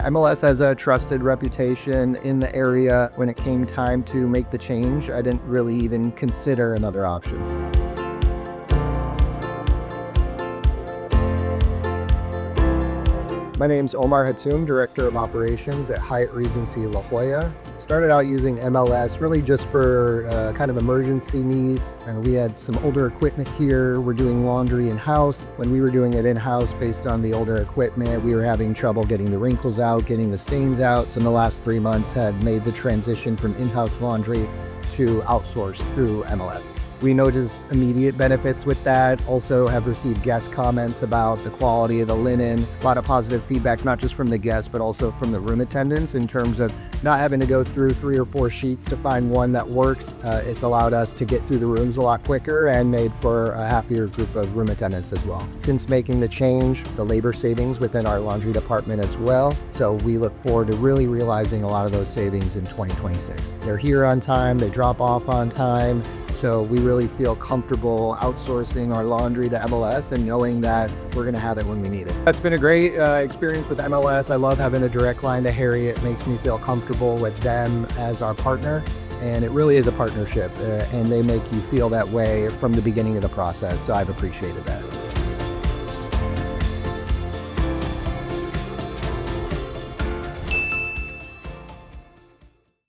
MLS has a trusted reputation in the area. When it came time to make the change, I didn't really even consider another option. My name's Omar Hatoum, Director of Operations at Hyatt Regency La Jolla. Started out using MLS really just for kind of emergency needs. And we had some older equipment here. We're doing laundry in-house. When we were doing it in-house based on the older equipment, we were having trouble getting the wrinkles out, getting the stains out. So in the last 3 months had made the transition from in-house laundry to outsource through MLS. We noticed immediate benefits with that. Also have received guest comments about the quality of the linen. A lot of positive feedback, not just from the guests, but also from the room attendants in terms of not having to go through 3 or 4 sheets to find one that works. It's allowed us to get through the rooms a lot quicker and made for a happier group of room attendants as well. Since making the change, the labor savings within our laundry department as well. So we look forward to really realizing a lot of those savings in 2026. They're here on time, they drop off on time. So we really feel comfortable outsourcing our laundry to MLS and knowing that we're going to have it when we need it. That's been a great experience with MLS. I love having a direct line to Harriet. It makes me feel comfortable with them as our partner. And it really is a partnership and they make you feel that way from the beginning of the process. So I've appreciated that.